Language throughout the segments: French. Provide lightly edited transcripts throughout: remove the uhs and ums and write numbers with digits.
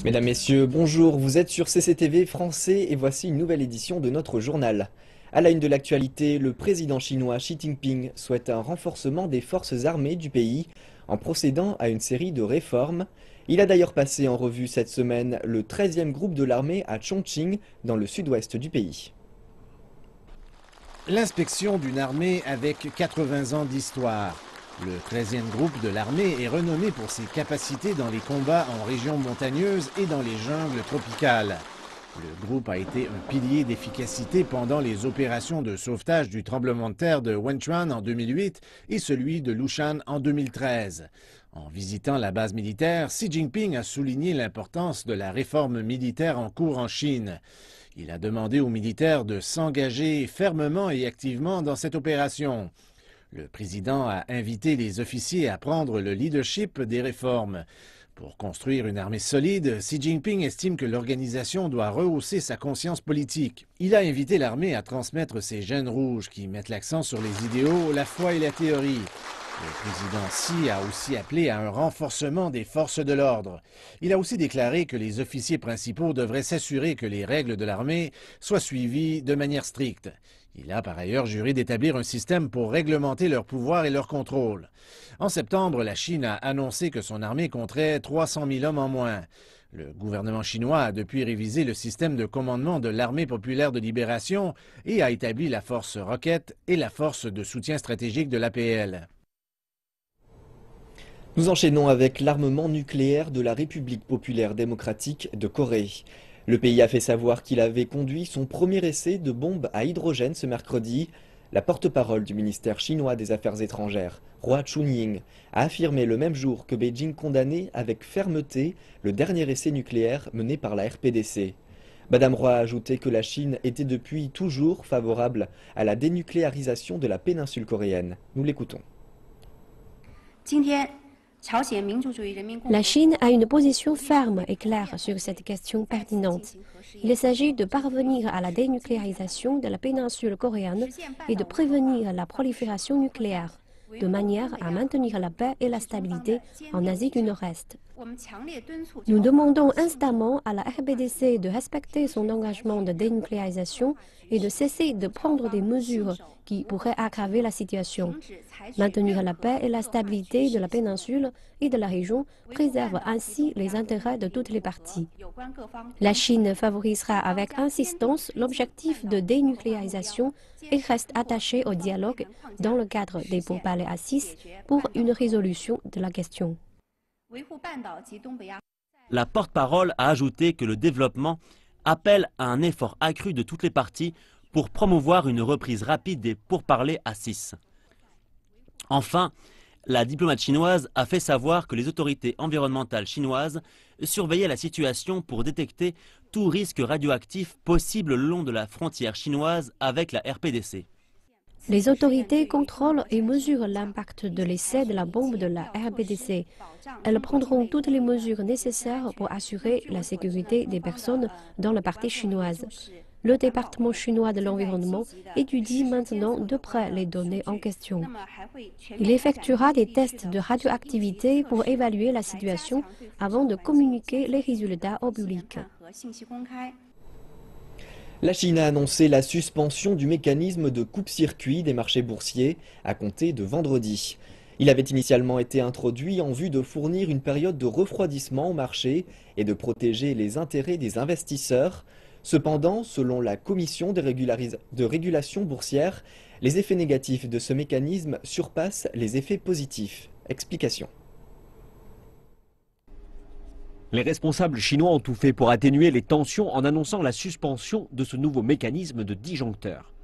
Mesdames, Messieurs, bonjour, vous êtes sur CCTV français et voici une nouvelle édition de notre journal. À la une de l'actualité, le président chinois Xi Jinping souhaite un renforcement des forces armées du pays en procédant à une série de réformes. Il a d'ailleurs passé en revue cette semaine le 13e groupe de l'armée à Chongqing, dans le sud-ouest du pays. L'inspection d'une armée avec 80 ans d'histoire. Le 13e groupe de l'armée est renommé pour ses capacités dans les combats en régions montagneuses et dans les jungles tropicales. Le groupe a été un pilier d'efficacité pendant les opérations de sauvetage du tremblement de terre de Wenchuan en 2008 et celui de Lushan en 2013. En visitant la base militaire, Xi Jinping a souligné l'importance de la réforme militaire en cours en Chine. Il a demandé aux militaires de s'engager fermement et activement dans cette opération. Le président a invité les officiers à prendre le leadership des réformes. Pour construire une armée solide, Xi Jinping estime que l'organisation doit rehausser sa conscience politique. Il a invité l'armée à transmettre ses gènes rouges qui mettent l'accent sur les idéaux, la foi et la théorie. Le président Xi a aussi appelé à un renforcement des forces de l'ordre. Il a aussi déclaré que les officiers principaux devraient s'assurer que les règles de l'armée soient suivies de manière stricte. Il a par ailleurs juré d'établir un système pour réglementer leur pouvoir et leur contrôle. En septembre, la Chine a annoncé que son armée compterait 300 000 hommes en moins. Le gouvernement chinois a depuis révisé le système de commandement de l'Armée populaire de libération et a établi la force Rocket et la force de soutien stratégique de l'APL. Nous enchaînons avec l'armement nucléaire de la République populaire démocratique de Corée. Le pays a fait savoir qu'il avait conduit son premier essai de bombe à hydrogène ce mercredi. La porte-parole du ministère chinois des Affaires étrangères, Hua Chunying, a affirmé le même jour que Beijing condamnait avec fermeté le dernier essai nucléaire mené par la RPDC. Madame Hua a ajouté que la Chine était depuis toujours favorable à la dénucléarisation de la péninsule coréenne. Nous l'écoutons. La Chine a une position ferme et claire sur cette question pertinente. Il s'agit de parvenir à la dénucléarisation de la péninsule coréenne et de prévenir la prolifération nucléaire, de manière à maintenir la paix et la stabilité en Asie du Nord-Est. Nous demandons instamment à la RPDC de respecter son engagement de dénucléarisation et de cesser de prendre des mesures qui pourraient aggraver la situation. Maintenir la paix et la stabilité de la péninsule et de la région préserve ainsi les intérêts de toutes les parties. La Chine favorisera avec insistance l'objectif de dénucléarisation et reste attachée au dialogue dans le cadre des pourparlers à 6 pour une résolution de la question. La porte-parole a ajouté que le développement appelle à un effort accru de toutes les parties pour promouvoir une reprise rapide des pourparlers à 6. Enfin, la diplomate chinoise a fait savoir que les autorités environnementales chinoises surveillaient la situation pour détecter tout risque radioactif possible le long de la frontière chinoise avec la RPDC. Les autorités contrôlent et mesurent l'impact de l'essai de la bombe de la RPDC. Elles prendront toutes les mesures nécessaires pour assurer la sécurité des personnes dans la partie chinoise. Le département chinois de l'environnement étudie maintenant de près les données en question. Il effectuera des tests de radioactivité pour évaluer la situation avant de communiquer les résultats au public. La Chine a annoncé la suspension du mécanisme de coupe-circuit des marchés boursiers à compter de vendredi. Il avait initialement été introduit en vue de fournir une période de refroidissement au marché et de protéger les intérêts des investisseurs. Cependant, selon la Commission de régulation boursière, les effets négatifs de ce mécanisme surpassent les effets positifs. Explication. Les responsables chinois ont tout fait pour atténuer les tensions en annonçant la suspension de ce nouveau mécanisme de disjoncteur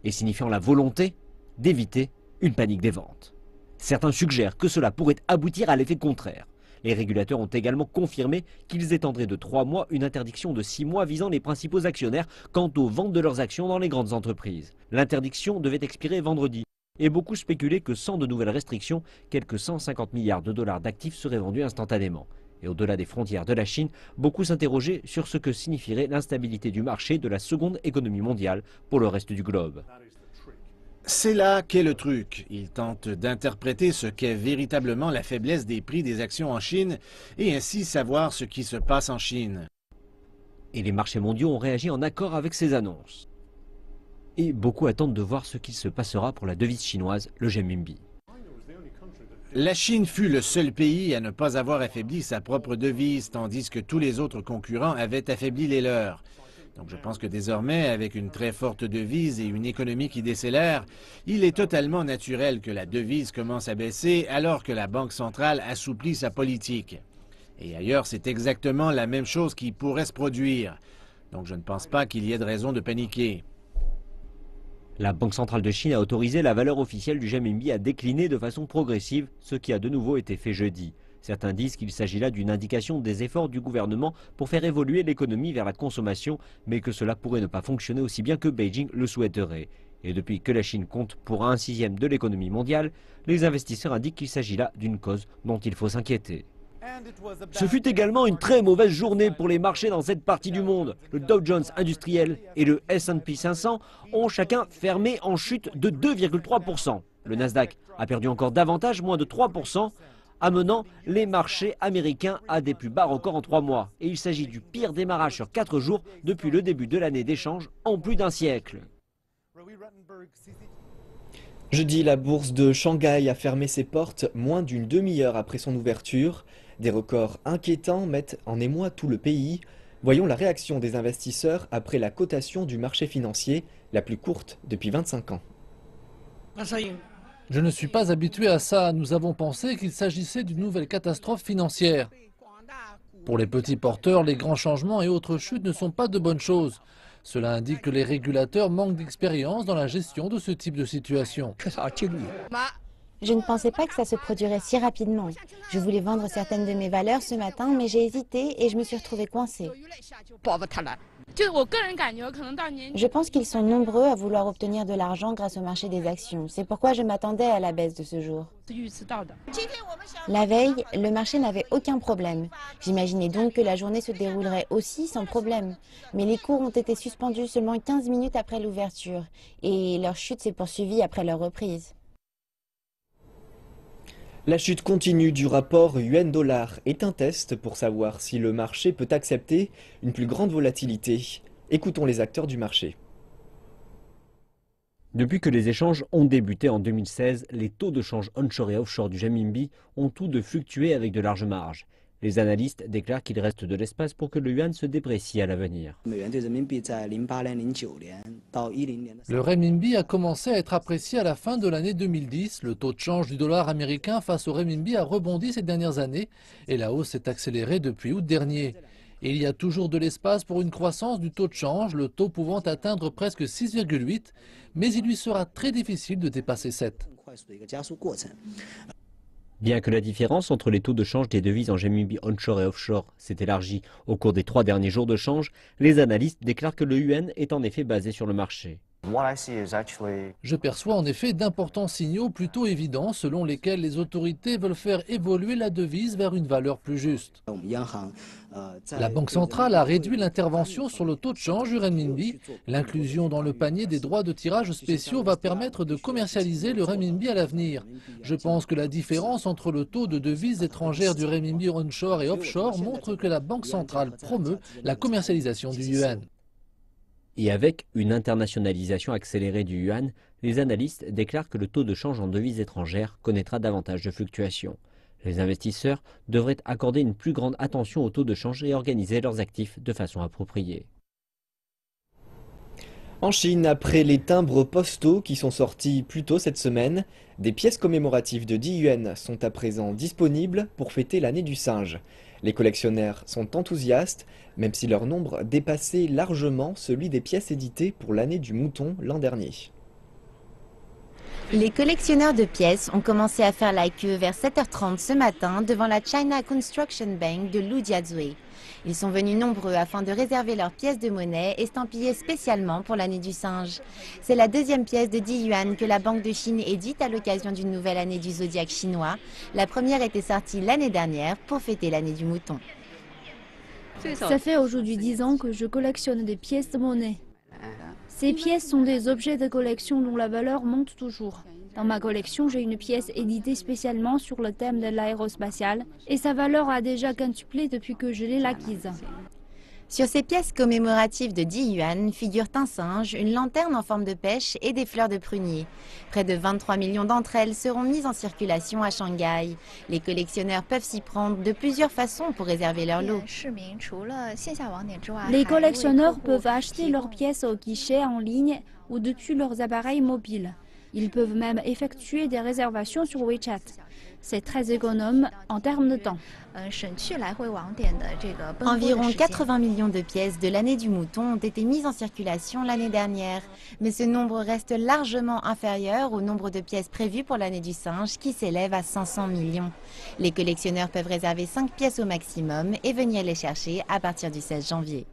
et signifiant la volonté d'éviter une panique des ventes. Certains suggèrent que cela pourrait aboutir à l'effet contraire. Les régulateurs ont également confirmé qu'ils étendraient de 3 mois une interdiction de 6 mois visant les principaux actionnaires quant aux ventes de leurs actions dans les grandes entreprises. L'interdiction devait expirer vendredi et beaucoup spéculaient que sans de nouvelles restrictions, quelques 150 milliards de dollars d'actifs seraient vendus instantanément. Et au-delà des frontières de la Chine, beaucoup s'interrogeaient sur ce que signifierait l'instabilité du marché de la seconde économie mondiale pour le reste du globe. C'est là qu'est le truc. Il tente d'interpréter ce qu'est véritablement la faiblesse des prix des actions en Chine et ainsi savoir ce qui se passe en Chine. Et les marchés mondiaux ont réagi en accord avec ces annonces. Et beaucoup attendent de voir ce qu'il se passera pour la devise chinoise, le renminbi. La Chine fut le seul pays à ne pas avoir affaibli sa propre devise, tandis que tous les autres concurrents avaient affaibli les leurs. Donc je pense que désormais, avec une très forte devise et une économie qui décélère, il est totalement naturel que la devise commence à baisser alors que la Banque centrale assouplit sa politique. Et ailleurs, c'est exactement la même chose qui pourrait se produire. Donc je ne pense pas qu'il y ait de raison de paniquer. La Banque centrale de Chine a autorisé la valeur officielle du renminbi à décliner de façon progressive, ce qui a de nouveau été fait jeudi. Certains disent qu'il s'agit là d'une indication des efforts du gouvernement pour faire évoluer l'économie vers la consommation, mais que cela pourrait ne pas fonctionner aussi bien que Beijing le souhaiterait. Et depuis que la Chine compte pour 1/6 de l'économie mondiale, les investisseurs indiquent qu'il s'agit là d'une cause dont il faut s'inquiéter. Ce fut également une très mauvaise journée pour les marchés dans cette partie du monde. Le Dow Jones industriel et le S&P 500 ont chacun fermé en chute de 2,3%. Le Nasdaq a perdu encore davantage, moins de 3%, amenant les marchés américains à des plus bas records en 3 mois. Et il s'agit du pire démarrage sur 4 jours depuis le début de l'année d'échange en plus d'un siècle. Jeudi, la bourse de Shanghai a fermé ses portes moins d'une demi-heure après son ouverture. Des records inquiétants mettent en émoi tout le pays. Voyons la réaction des investisseurs après la cotation du marché financier, la plus courte depuis 25 ans. Je ne suis pas habitué à ça. Nous avons pensé qu'il s'agissait d'une nouvelle catastrophe financière. Pour les petits porteurs, les grands changements et autres chutes ne sont pas de bonnes choses. Cela indique que les régulateurs manquent d'expérience dans la gestion de ce type de situation. Je ne pensais pas que ça se produirait si rapidement. Je voulais vendre certaines de mes valeurs ce matin, mais j'ai hésité et je me suis retrouvée coincée. Je pense qu'ils sont nombreux à vouloir obtenir de l'argent grâce au marché des actions. C'est pourquoi je m'attendais à la baisse de ce jour. La veille, le marché n'avait aucun problème. J'imaginais donc que la journée se déroulerait aussi sans problème. Mais les cours ont été suspendus seulement 15 minutes après l'ouverture et leur chute s'est poursuivie après leur reprise. La chute continue du rapport yuan-dollar est un test pour savoir si le marché peut accepter une plus grande volatilité. Écoutons les acteurs du marché. Depuis que les échanges ont débuté en 2016, les taux de change onshore et offshore du renminbi ont tous deux fluctué avec de larges marges. Les analystes déclarent qu'il reste de l'espace pour que le yuan se déprécie à l'avenir. Le renminbi a commencé à être apprécié à la fin de l'année 2010. Le taux de change du dollar américain face au renminbi a rebondi ces dernières années et la hausse s'est accélérée depuis août dernier. Et il y a toujours de l'espace pour une croissance du taux de change, le taux pouvant atteindre presque 6,8, mais il lui sera très difficile de dépasser 7. Bien que la différence entre les taux de change des devises en renminbi onshore et offshore s'est élargie au cours des 3 derniers jours de change, les analystes déclarent que le yuan est en effet basé sur le marché. Je perçois en effet d'importants signaux plutôt évidents selon lesquels les autorités veulent faire évoluer la devise vers une valeur plus juste. La Banque centrale a réduit l'intervention sur le taux de change du renminbi. L'inclusion dans le panier des droits de tirage spéciaux va permettre de commercialiser le renminbi à l'avenir. Je pense que la différence entre le taux de devises étrangères du renminbi onshore et offshore montre que la Banque centrale promeut la commercialisation du yuan. Et avec une internationalisation accélérée du yuan, les analystes déclarent que le taux de change en devises étrangères connaîtra davantage de fluctuations. Les investisseurs devraient accorder une plus grande attention au taux de change et organiser leurs actifs de façon appropriée. En Chine, après les timbres postaux qui sont sortis plus tôt cette semaine, des pièces commémoratives de 10 yuan sont à présent disponibles pour fêter l'année du singe. Les collectionneurs sont enthousiastes, même si leur nombre dépassait largement celui des pièces éditées pour l'année du mouton l'an dernier. Les collectionneurs de pièces ont commencé à faire la queue vers 7h30 ce matin devant la China Construction Bank de Lujiazui. Ils sont venus nombreux afin de réserver leurs pièces de monnaie estampillées spécialement pour l'année du singe. C'est la deuxième pièce de 10 yuan que la Banque de Chine édite à l'occasion d'une nouvelle année du zodiaque chinois. La première était sortie l'année dernière pour fêter l'année du mouton. Ça fait aujourd'hui 10 ans que je collectionne des pièces de monnaie. Ces pièces sont des objets de collection dont la valeur monte toujours. Dans ma collection, j'ai une pièce éditée spécialement sur le thème de l'aérospatiale et sa valeur a déjà quintuplé depuis que je l'ai acquise. Sur ces pièces commémoratives de 10 yuan figurent un singe, une lanterne en forme de pêche et des fleurs de prunier. Près de 23 millions d'entre elles seront mises en circulation à Shanghai. Les collectionneurs peuvent s'y prendre de plusieurs façons pour réserver leur lot. Les collectionneurs peuvent acheter leurs pièces au guichet en ligne ou depuis leurs appareils mobiles. Ils peuvent même effectuer des réservations sur WeChat. C'est très économe en termes de temps. Environ 80 millions de pièces de l'année du mouton ont été mises en circulation l'année dernière. Mais ce nombre reste largement inférieur au nombre de pièces prévues pour l'année du singe qui s'élève à 500 millions. Les collectionneurs peuvent réserver 5 pièces au maximum et venir les chercher à partir du 16 janvier.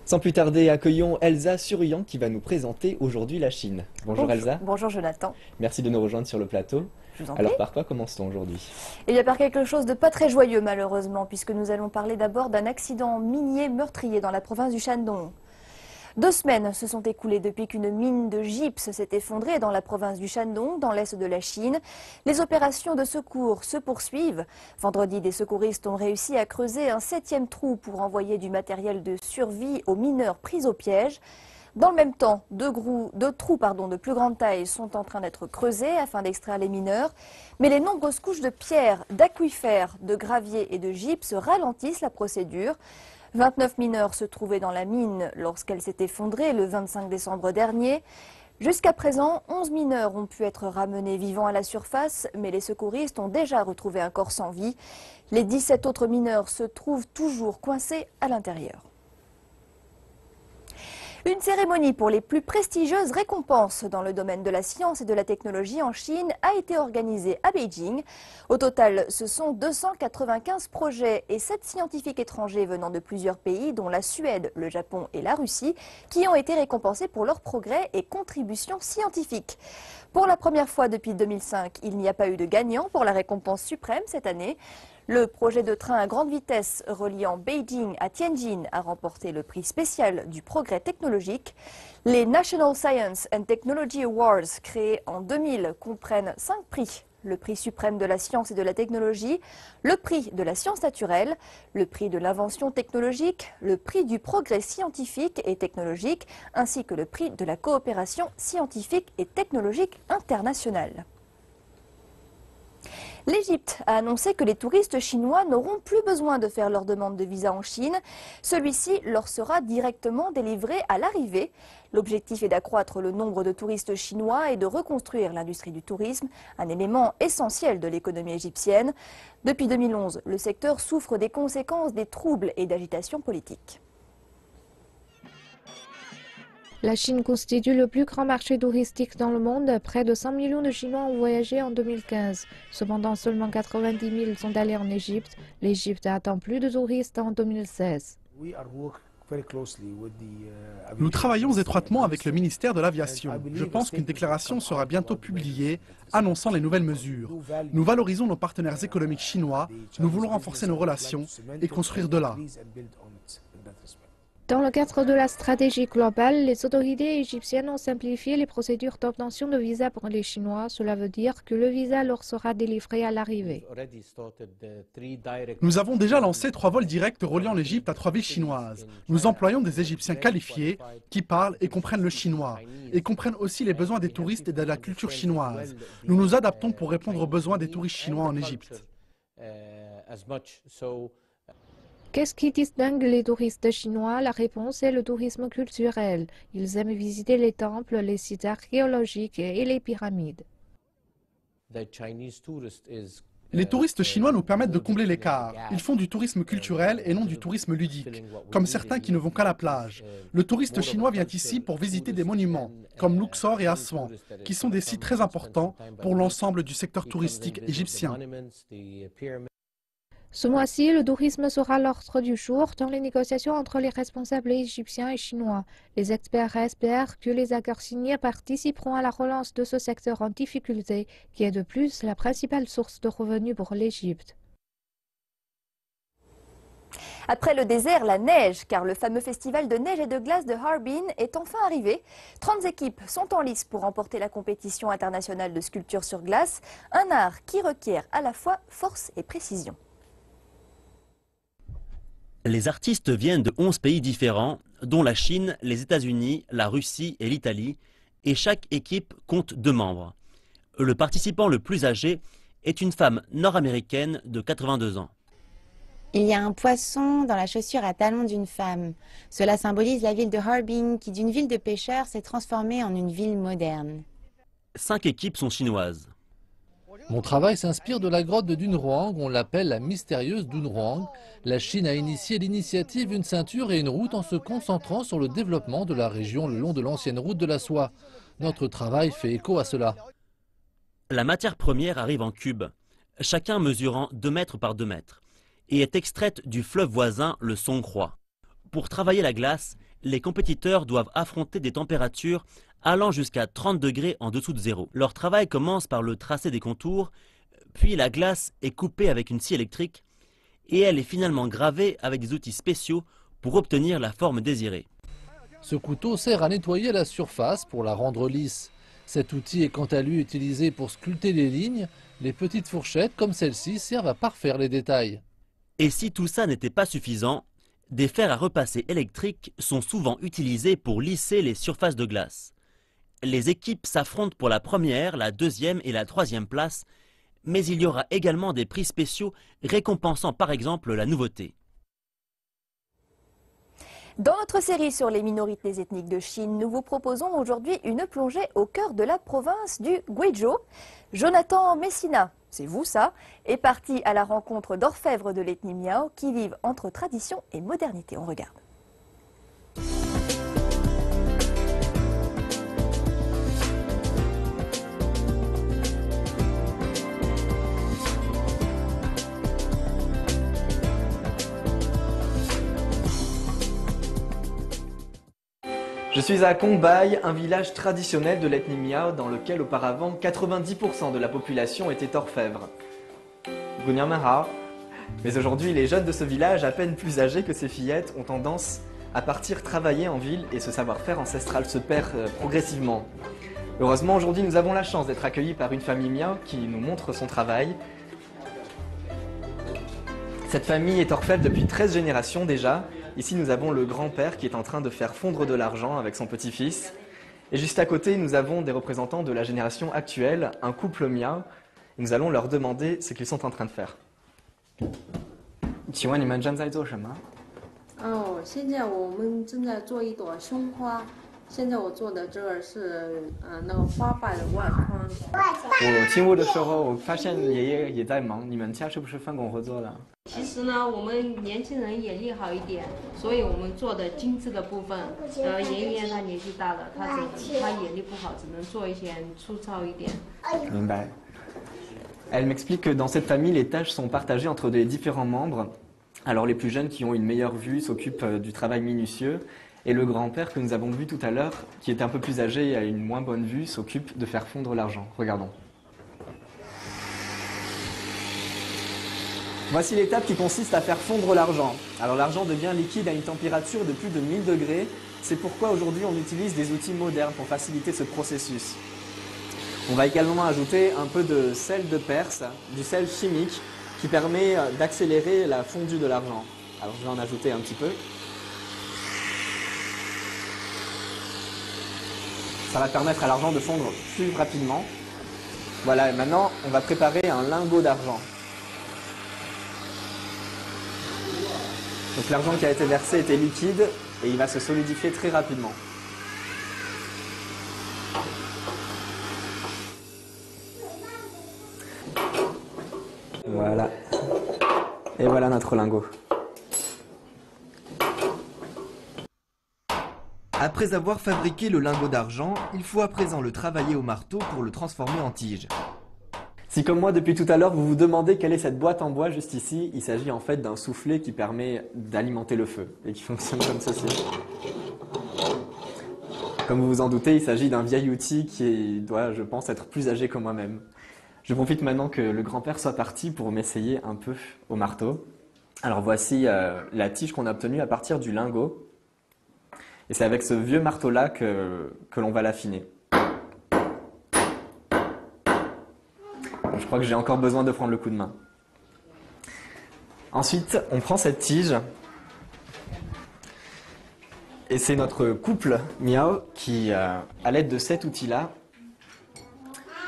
Sans plus tarder, accueillons Elsa Suryan qui va nous présenter aujourd'hui la Chine. Bonjour Elsa. Bonjour Jonathan. Merci de nous rejoindre sur le plateau. Alors par quoi commence-t-on aujourd'hui? Eh bien par quelque chose de pas très joyeux malheureusement, puisque nous allons parler d'abord d'un accident minier meurtrier dans la province du Shandong. 2 semaines se sont écoulées depuis qu'une mine de gypse s'est effondrée dans la province du Shandong, dans l'est de la Chine. Les opérations de secours se poursuivent. Vendredi, des secouristes ont réussi à creuser un 7e trou pour envoyer du matériel de survie aux mineurs pris au piège. Dans le même temps, deux trous de plus grande taille sont en train d'être creusés afin d'extraire les mineurs. Mais les nombreuses couches de pierres, d'aquifères, de gravier et de gypse ralentissent la procédure. 29 mineurs se trouvaient dans la mine lorsqu'elle s'est effondrée le 25 décembre dernier. Jusqu'à présent, 11 mineurs ont pu être ramenés vivants à la surface, mais les secouristes ont déjà retrouvé un corps sans vie. Les 17 autres mineurs se trouvent toujours coincés à l'intérieur. Une cérémonie pour les plus prestigieuses récompenses dans le domaine de la science et de la technologie en Chine a été organisée à Beijing. Au total, ce sont 295 projets et 7 scientifiques étrangers venant de plusieurs pays, dont la Suède, le Japon et la Russie, qui ont été récompensés pour leurs progrès et contributions scientifiques. Pour la première fois depuis 2005, il n'y a pas eu de gagnant pour la récompense suprême cette année. Le projet de train à grande vitesse reliant Beijing à Tianjin a remporté le prix spécial du progrès technologique. Les National Science and Technology Awards, créés en 2000, comprennent 5 prix. Le prix suprême de la science et de la technologie, le prix de la science naturelle, le prix de l'invention technologique, le prix du progrès scientifique et technologique, ainsi que le prix de la coopération scientifique et technologique internationale. L'Égypte a annoncé que les touristes chinois n'auront plus besoin de faire leur demande de visa en Chine. Celui-ci leur sera directement délivré à l'arrivée. L'objectif est d'accroître le nombre de touristes chinois et de reconstruire l'industrie du tourisme, un élément essentiel de l'économie égyptienne. Depuis 2011, le secteur souffre des conséquences des troubles et d'agitations politiques. La Chine constitue le plus grand marché touristique dans le monde. Près de 100 millions de Chinois ont voyagé en 2015. Cependant, seulement 90 000 sont allés en Égypte. L'Égypte attend plus de touristes en 2016. Nous travaillons étroitement avec le ministère de l'Aviation. Je pense qu'une déclaration sera bientôt publiée annonçant les nouvelles mesures. Nous valorisons nos partenaires économiques chinois, nous voulons renforcer nos relations et construire de là. Dans le cadre de la stratégie globale, les autorités égyptiennes ont simplifié les procédures d'obtention de visa pour les Chinois. Cela veut dire que le visa leur sera délivré à l'arrivée. Nous avons déjà lancé 3 vols directs reliant l'Égypte à 3 villes chinoises. Nous employons des Égyptiens qualifiés qui parlent et comprennent le chinois et comprennent aussi les besoins des touristes et de la culture chinoise. Nous nous adaptons pour répondre aux besoins des touristes chinois en Égypte. Qu'est-ce qui distingue les touristes chinois? La réponse est le tourisme culturel. Ils aiment visiter les temples, les sites archéologiques et les pyramides. Les touristes chinois nous permettent de combler l'écart. Ils font du tourisme culturel et non du tourisme ludique, comme certains qui ne vont qu'à la plage. Le touriste chinois vient ici pour visiter des monuments, comme Luxor et Aswan, qui sont des sites très importants pour l'ensemble du secteur touristique égyptien. Ce mois-ci, le tourisme sera l'ordre du jour dans les négociations entre les responsables égyptiens et chinois. Les experts espèrent que les accords signés participeront à la relance de ce secteur en difficulté, qui est de plus la principale source de revenus pour l'Égypte. Après le désert, la neige, car le fameux festival de neige et de glace de Harbin est enfin arrivé. 30 équipes sont en lice pour remporter la compétition internationale de sculpture sur glace, un art qui requiert à la fois force et précision. Les artistes viennent de 11 pays différents, dont la Chine, les États-Unis, la Russie et l'Italie, et chaque équipe compte 2 membres. Le participant le plus âgé est une femme nord-américaine de 82 ans. Il y a un poisson dans la chaussure à talons d'une femme. Cela symbolise la ville de Harbin qui, d'une ville de pêcheurs, s'est transformée en une ville moderne. 5 équipes sont chinoises. Mon travail s'inspire de la grotte de Dunhuang, on l'appelle la mystérieuse Dunhuang. La Chine a initié l'initiative Une ceinture et une route en se concentrant sur le développement de la région le long de l'ancienne route de la soie. Notre travail fait écho à cela. La matière première arrive en cubes, chacun mesurant 2 mètres par 2 mètres, et est extraite du fleuve voisin, le Songkhua. Pour travailler la glace, les compétiteurs doivent affronter des températures allant jusqu'à 30 degrés en dessous de zéro. Leur travail commence par le tracé des contours, puis la glace est coupée avec une scie électrique, et elle est finalement gravée avec des outils spéciaux pour obtenir la forme désirée. Ce couteau sert à nettoyer la surface pour la rendre lisse. Cet outil est quant à lui utilisé pour sculpter les lignes. Les petites fourchettes comme celle-ci servent à parfaire les détails. Et si tout ça n'était pas suffisant, des fers à repasser électriques sont souvent utilisés pour lisser les surfaces de glace. Les équipes s'affrontent pour la première, la deuxième et la troisième place, mais il y aura également des prix spéciaux récompensant par exemple la nouveauté. Dans notre série sur les minorités ethniques de Chine, nous vous proposons aujourd'hui une plongée au cœur de la province du Guizhou. Jonathan Messina, c'est vous ça, est parti à la rencontre d'orfèvres de l'ethnie Miao qui vivent entre tradition et modernité. On regarde. Je suis à Kongbai, un village traditionnel de l'ethnie Miao dans lequel auparavant 90% de la population était orfèvre. Mais aujourd'hui, les jeunes de ce village, à peine plus âgés que ces fillettes, ont tendance à partir travailler en ville et ce savoir-faire ancestral se perd progressivement. Heureusement, aujourd'hui, nous avons la chance d'être accueillis par une famille Miao qui nous montre son travail. Cette famille est orfèvre depuis 13 générations déjà. Ici, nous avons le grand-père qui est en train de faire fondre de l'argent avec son petit-fils. Et juste à côté, nous avons des représentants de la génération actuelle, un couple Miao. Nous allons leur demander ce qu'ils sont en train de faire. 请问你们正在做什么？现在我们正在做一朵胸花。现在我做的这个是那个花瓣的外框。我进屋的时候，我发现爷爷也在忙。你们家是不是分工合作的？其实呢，我们年轻人眼力好一点，所以我们做的精致的部分，爷爷他年纪大了，他眼力不好，只能做一些粗糙一点。明白。Elle m'explique que dans cette famille, les tâches sont partagées entre les différents membres. Alors les plus jeunes qui ont une meilleure vue s'occupent du travail minutieux. Et le grand-père que nous avons vu tout à l'heure, qui était un peu plus âgé et a une moins bonne vue, s'occupe de faire fondre l'argent. Regardons. Voici l'étape qui consiste à faire fondre l'argent. Alors l'argent devient liquide à une température de plus de 1000 degrés. C'est pourquoi aujourd'hui on utilise des outils modernes pour faciliter ce processus. On va également ajouter un peu de sel de Perse, du sel chimique, qui permet d'accélérer la fondue de l'argent. Alors je vais en ajouter un petit peu. Ça va permettre à l'argent de fondre plus rapidement. Voilà, et maintenant on va préparer un lingot d'argent. Donc l'argent qui a été versé était liquide et il va se solidifier très rapidement. Voilà. Et voilà notre lingot. Après avoir fabriqué le lingot d'argent, il faut à présent le travailler au marteau pour le transformer en tige. Si comme moi depuis tout à l'heure vous vous demandez quelle est cette boîte en bois juste ici, il s'agit en fait d'un soufflet qui permet d'alimenter le feu et qui fonctionne comme ceci. Comme vous vous en doutez, il s'agit d'un vieil outil qui doit, je pense, être plus âgé que moi-même. Je profite maintenant que le grand-père soit parti pour m'essayer un peu au marteau. Alors voici la tige qu'on a obtenue à partir du lingot. Et c'est avec ce vieux marteau-là que l'on va l'affiner. Bon, je crois que j'ai encore besoin de prendre le coup de main. Ensuite, on prend cette tige. Et c'est notre couple Miao qui, à l'aide de cet outil-là,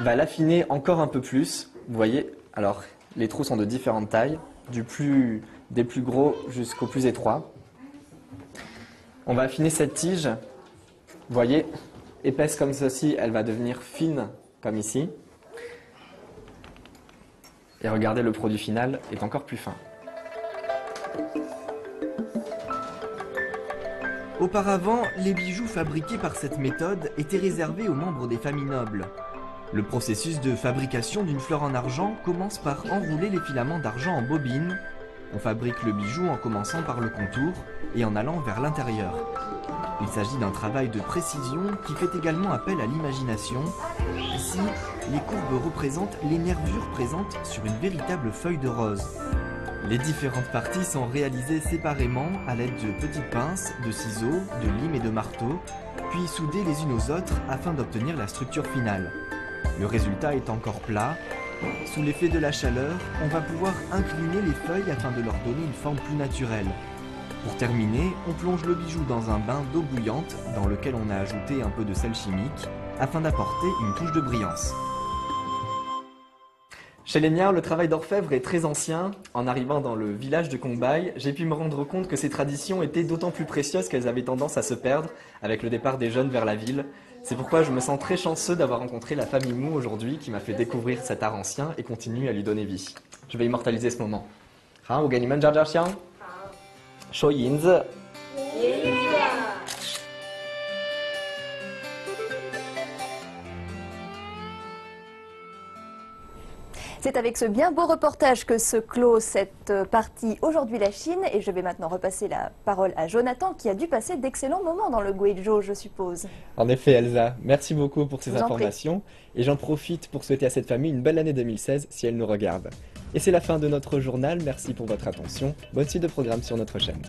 va l'affiner encore un peu plus. Vous voyez, alors les trous sont de différentes tailles, des plus gros jusqu'au plus étroit. On va affiner cette tige. Vous voyez, épaisse comme ceci, elle va devenir fine comme ici. Et regardez, le produit final est encore plus fin. Auparavant, les bijoux fabriqués par cette méthode étaient réservés aux membres des familles nobles. Le processus de fabrication d'une fleur en argent commence par enrouler les filaments d'argent en bobine. On fabrique le bijou en commençant par le contour et en allant vers l'intérieur. Il s'agit d'un travail de précision qui fait également appel à l'imagination. Ici, les courbes représentent les nervures présentes sur une véritable feuille de rose. Les différentes parties sont réalisées séparément à l'aide de petites pinces, de ciseaux, de lime et de marteau, puis soudées les unes aux autres afin d'obtenir la structure finale. Le résultat est encore plat. Sous l'effet de la chaleur, on va pouvoir incliner les feuilles afin de leur donner une forme plus naturelle. Pour terminer, on plonge le bijou dans un bain d'eau bouillante dans lequel on a ajouté un peu de sel chimique afin d'apporter une touche de brillance. Chez les Miao, le travail d'orfèvre est très ancien. En arrivant dans le village de Kongbai, j'ai pu me rendre compte que ces traditions étaient d'autant plus précieuses qu'elles avaient tendance à se perdre avec le départ des jeunes vers la ville. C'est pourquoi je me sens très chanceux d'avoir rencontré la famille Mu aujourd'hui qui m'a fait découvrir cet art ancien et continue à lui donner vie. Je vais immortaliser ce moment. C'est avec ce bien beau reportage que se clôt cette partie Aujourd'hui la Chine. Et je vais maintenant repasser la parole à Jonathan qui a dû passer d'excellents moments dans le Guizhou, je suppose. En effet, Elsa, merci beaucoup pour ces informations. Et j'en profite pour souhaiter à cette famille une belle année 2016 si elle nous regarde. Et c'est la fin de notre journal. Merci pour votre attention. Bonne suite de programme sur notre chaîne.